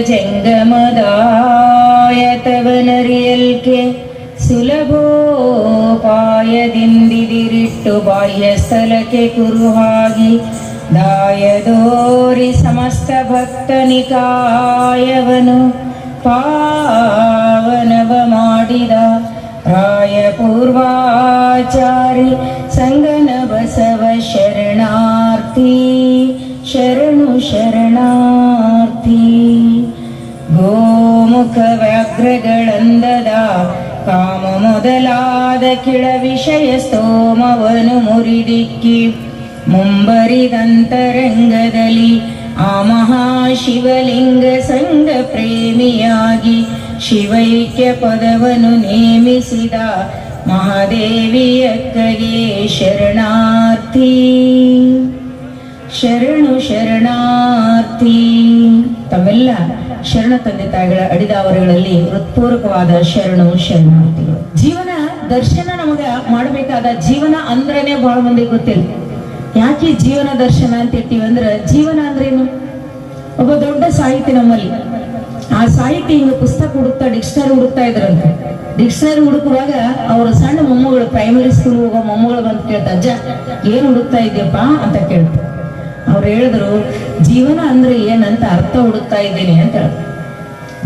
ಜಂಗಮದಾಯತವನರಿಯಲ್ಕೆ ಸುಲಭೋಪಾಯದಿಂದಿರಿಟ್ಟು ಬಾಹ್ಯ ಸ್ಥಳಕ್ಕೆ ಕುರುಹಾಗಿ ದಾಯದೋರಿ ಸಮಸ್ತ ಭಕ್ತನಿಕಾಯವನು ಪಾವನವ ಮಾಡಿದ ರಾಯ ಪೂರ್ವಾಚಾರಿ ಸಂಗನ ಬಸವ ಶರಣಾರ್ಥಿ ಶರಣು ಶರಣಾರ್ಥಿ. ಗೋಮುಖ ವ್ಯಾಘ್ರಗಳಂದದ ಕಾಮ ಮೊದಲಾದ ಕೆಳ ವಿಷಯ ಸ್ತೋಮವನು ಮುರಿದಿಕ್ಕಿ ಮುಂಬರಿದಂತರಂಗದಲ್ಲಿ ಆ ಮಹಾಶಿವಲಿಂಗ ಸಂಗ ಪ್ರೇಮಿಯಾಗಿ ಶಿವೈಕ್ಯ ಪದವನ್ನು ನೇಮಿಸಿದ ಮಹಾದೇವಿಯಕ್ಕಗೆ ಶರಣಾರ್ಥಿ ಶರಣು ಶರಣಾರ್ಥಿ. ತಮ್ಮೆಲ್ಲ ಶರಣ ತಂದೆ ತಾಯಿಗಳ ಅಡಿದಾವರಗಳಲ್ಲಿ ಹೃತ್ಪೂರ್ವಕವಾದ ಶರಣು ಶರಣಾರ್ಥಿಗಳು. ಜೀವನ ದರ್ಶನ ನಮಗ ಮಾಡಬೇಕಾದ ಜೀವನ ಅಂದ್ರೇನೆ ಬಹಳ ಮಂದಿಗೆ ಗೊತ್ತಿಲ್ಲ. ಯಾಕೆ ಜೀವನ ದರ್ಶನ ಅಂತ ಹೇಳ್ತೀವಿ ಅಂದ್ರೆ, ಜೀವನ ಅಂದ್ರೇನು? ಒಬ್ಬ ದೊಡ್ಡ ಸಾಹಿತಿ ನಮ್ಮಲ್ಲಿ, ಆ ಸಾಹಿತಿ ಹಿಂಗ ಪುಸ್ತಕ ಹುಡುಕ್ತಾ ಡಿಕ್ಷನರಿ ಹುಡುಕ್ತಾ ಇದ್ರಂತೆ. ಡಿಕ್ಷನರಿ ಹುಡುಕುವಾಗ ಅವ್ರ ಸಣ್ಣ ಮೊಮ್ಮಗಳು, ಪ್ರೈಮರಿ ಸ್ಕೂಲ್ ಹೋಗೋ ಮೊಮ್ಮಗಳು ಬಂದು ಕೇಳ್ತಾ, ಅಜ್ಜ ಏನ್ ಹುಡುಕ್ತಾ ಇದೆಯಪ್ಪ ಅಂತ ಕೇಳ್ತಾರೆ. ಅವ್ರು ಹೇಳಿದ್ರು, ಜೀವನ ಅಂದ್ರೆ ಏನಂತ ಅರ್ಥ ಹುಡುಕ್ತಾ ಇದ್ದೀನಿ ಅಂತ ಹೇಳ್ತಾರೆ.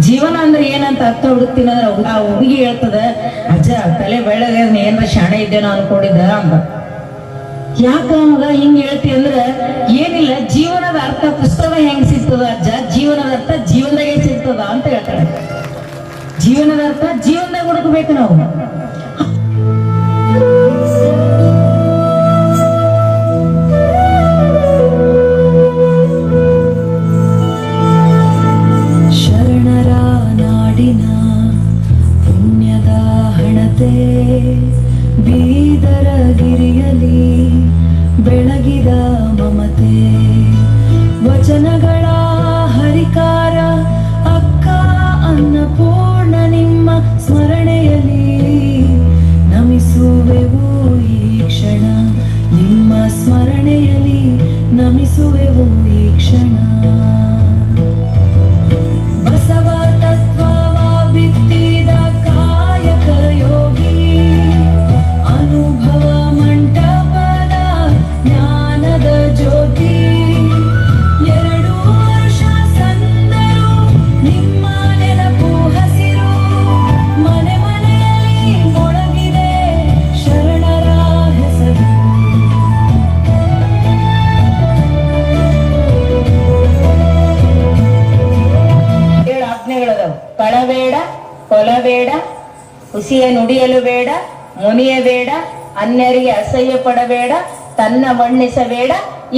ಜೀವನ ಅಂದ್ರೆ ಏನಂತ ಅರ್ಥ ಹುಡುಕ್ತೀನಿ ಅಂದ್ರೆ ಆ ಹುಡುಗಿ ಹೇಳ್ತದ, ಅಜ್ಜ ತಲೆ ಬೆಳಗ್ಗೆ ಏನಾರ ಶಾಣೆ ಇದ್ದೇನೋ ಅನ್ಕೊಂಡಿದ್ದ ಅಂತ. ಯಾಕ ಮಗ ಹಿಂಗ್ ಹೇಳ್ತಿ ಅಂದ್ರೆ, ಏನಿಲ್ಲ, ಜೀವನದ ಅರ್ಥ ಪುಸ್ತಕ ಹೆಂಗ್ ಸಿಗ್ತದ ಅಜ್ಜ, ಜೀವನದ ಅರ್ಥ ಜೀವನದಾಗೆ ಸಿಗ್ತದ ಅಂತ ಹೇಳ್ತಾಳೆ. ಜೀವನದ ಅರ್ಥ ಜೀವನದಾಗ ಹುಡುಕ್ಬೇಕು ನಾವು. ಶರಣರ ನಾಡಿನ ಪುಣ್ಯದ ಹಣತೆ ಬೀದರ ಗಿರಿಯಲಿ ಬೆಳಗಿದ ಮಮತೆ ವಚನಗಳ ಹರಿಕಾರ ಅಕ್ಕ ಅನ್ನಪೂರ್ಣ ನಿಮ್ಮ ಸ್ಮರಣೆಯಲ್ಲಿ ನಮಿಸುವೆವು ಈ ಕ್ಷಣ, ನಿಮ್ಮ ಸ್ಮರಣೆಯಲ್ಲಿ ನಮಿಸುವೆವು ಈ ಕ್ಷಣ. ಬಸವ ತತ್ವವ ಬಿತ್ತಿದ ಕಾಯಕ ಯೋಗಿ ಅನುಭವ ಮಂಟಪದ ಜ್ಞಾನದ ಜ್ಯೋತಿ. 2 ವರ್ಷ ಸಂದರು ನಿಮ್ಮ ನೆನಪು ಹಸಿರು, ಮನೆ ಮನೆಯಲ್ಲಿ ಮೊಳಗಿದೆ ಶರಣರ ಹೆಸರು. 7 ಆಜ್ಞೆಗಳದವು. ಕಳಬೇಡ, ಕೊಲಬೇಡ, ಹುಸಿಯ ನುಡಿಯಲು ಬೇಡ, ಮುನಿಯಬೇಡ, ಅನ್ಯರಿಗೆ ಅಸಹ್ಯ ಪಡಬೇಡ, ತನ್ನ ಮಣ್ಣಿಸಬೇಡ,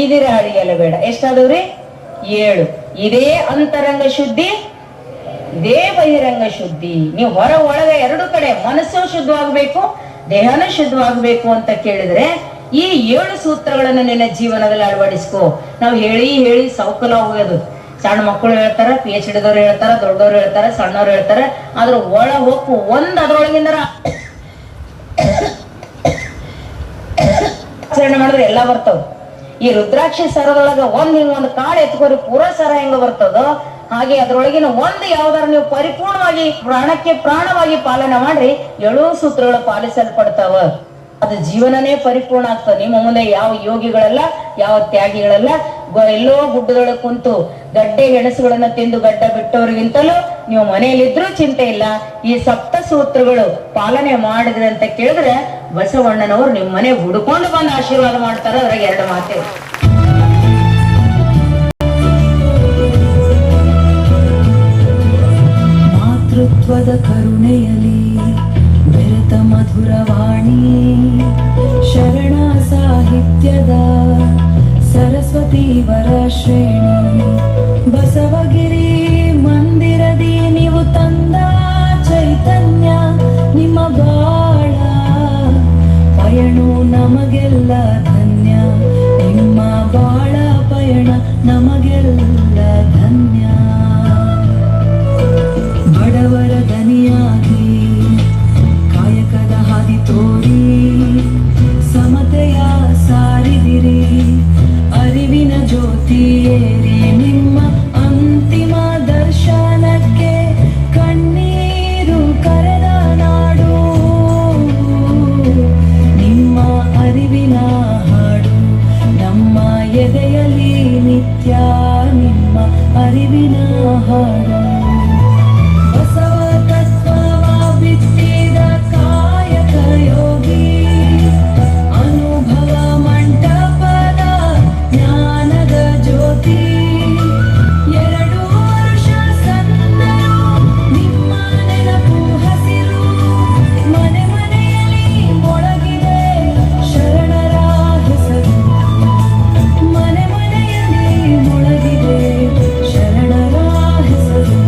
ಇದಿರ ಅಳಿಯಲು ಬೇಡ. ಎಷ್ಟಾದವ್ರಿ? 7. ಇದೇ ಅಂತರಂಗ ಶುದ್ಧಿ, ಇದೇ ಬಹಿರಂಗ ಶುದ್ಧಿ. ನೀವು ಹೊರ ಒಳಗ 2 ಕಡೆ ಮನಸ್ಸು ಶುದ್ಧವಾಗಬೇಕು, ದೇಹನೂ ಶುದ್ಧವಾಗಬೇಕು ಅಂತ ಕೇಳಿದ್ರೆ ಈ 7 ಸೂತ್ರಗಳನ್ನು ನಿನ್ನ ಜೀವನದಲ್ಲಿ ಅಳವಡಿಸ್ಕೋ. ನಾವು ಹೇಳಿ ಹೇಳಿ ಸೌಕಲ ಹೋಗೋದು. ಸಣ್ಣ ಮಕ್ಕಳು ಹೇಳ್ತಾರ, PhD ದವ್ರು ಹೇಳ್ತಾರ, ದೊಡ್ಡವ್ರು ಹೇಳ್ತಾರ, ಸಣ್ಣವ್ರು ಹೇಳ್ತಾರ. ಆದ್ರ ಒಳ ಹೊಕ್ಕು ಒಂದ್ ಅದ್ರೊಳಗಿಂದ ಆಚರಣೆ ಮಾಡಿದ್ರೆ ಎಲ್ಲ ಬರ್ತಾವ. ಈ ರುದ್ರಾಕ್ಷಿ ಸರದೊಳಗ ಹಿಂಗೊಂದು ಕಾಳು ಎತ್ಕೋರಿ ಪೂರ ಸರ ಹೆಂಗ ಬರ್ತದೋ ಹಾಗೆ ಅದ್ರೊಳಗಿನ ಒಂದು ಯಾವ್ದಾರ ನೀವು ಪರಿಪೂರ್ಣವಾಗಿ ಪ್ರಾಣಕ್ಕೆ ಪ್ರಾಣವಾಗಿ ಪಾಲನೆ ಮಾಡ್ರಿ, 7 ಸೂತ್ರಗಳು ಪಾಲಿಸಲ್ಪಡ್ತಾವ. ಅದು ಜೀವನನೇ ಪರಿಪೂರ್ಣ ಆಗ್ತದೆ. ನಿಮ್ಮ ಮುಂದೆ ಯಾವ ಯೋಗಿಗಳೆಲ್ಲ, ಯಾವ ತ್ಯಾಗಿಗಳೆಲ್ಲ ಎಲ್ಲೋ ಗುಡ್ಡದೊಳಗೆ ಕುಂತು ಗಡ್ಡೆ ಗೆಣಸುಗಳನ್ನ ತಿಂದು ಗಡ್ಡ ಬಿಟ್ಟವ್ರಿಗಿಂತಲೂ ನೀವು ಮನೆಯಲ್ಲಿದ್ರೂ ಚಿಂತೆ ಇಲ್ಲ. ಈ 7 ಸೂತ್ರಗಳು ಪಾಲನೆ ಮಾಡಿದ್ರೆ ಅಂತ ಕೇಳಿದ್ರೆ ಬಸವಣ್ಣನವರು ನಿಮ್ಮ ಮನೆ ಹುಡುಕೊಂಡು ಬಂದು ಆಶೀರ್ವಾದ ಮಾಡ್ತಾರೆ. ಅದ್ರಾಗ 2 ಮಾತೆ. ಮಾತೃತ್ವದ ಕರುಣೆಯಲಿ ಬೆರೆತ ಮಧುರವಾಣಿ, ಶರಣ ಸಾಹಿತ್ಯದ ಸರಸ್ವತಿ ವರ ಶ್ರೇಣಿ. ಬಸವಗಿರಿ ಮಂದಿರದಿ ನೀವು ತಂದ ಚೈತನ್ಯ, ನಿಮ್ಮ ಬಾಳ ಪಯಣ ನಮಗೆಲ್ಲ ಧನ್ಯ, ನಿಮ್ಮ ಬಾಳ ಪಯಣ ನಮಗೆಲ್ಲ ಧನ್ಯ. ಬಡವರ ದನಿಯಾಗಿ ಕಾಯಕದ ಹಾದಿ ತೋರಿ ಸಮತೆಯ ಸಾರಿದಿರಿ, ಅರಿವಿನ ಜ್ಯೋತಿ ಏರಿ ನಿಮ್ಮ ಹಾಡು ಬಸವ ತತ್ವವ ಬಿತ್ತಿದ ಕಾಯಕ ಯೋಗಿ ಅನುಭವ ಮಂಟಪದ ಜ್ಞಾನದ ಜ್ಯೋತಿ 2 ವರ್ಷ ಸಂದರು ನಿಮ್ಮ ನೆನಪು ಹಸಿರು ಮನೆ ಮನೆಯಲ್ಲಿ ಮೊಳಗಿದೆ ಶರಣರ ಹೆಸರು ಮನೆ ಮನೆಯಲ್ಲಿ ಮೊಳಗಿದೆ ಶರಣರ ಹೆಸರು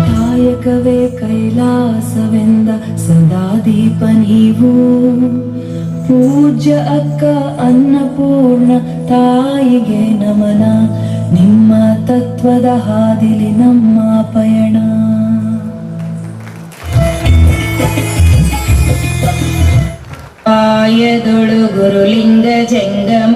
ಕಾಯಕವೇ ಕೈಲಾಸವೆಂದ ಸದಾ ದೀಪ ನೀವು ಪೂಜ್ಯ ಅಕ್ಕ ಅನ್ನಪೂರ್ಣ ತಾಯಿಗೆ ನಮನ ನಿಮ್ಮ ತತ್ವದ ಹಾದಿಲಿ ನಮ್ಮ ಪಯಣ ಆಯದೊಳು ಗುರುಲಿಂಗ ಜಂಗಮ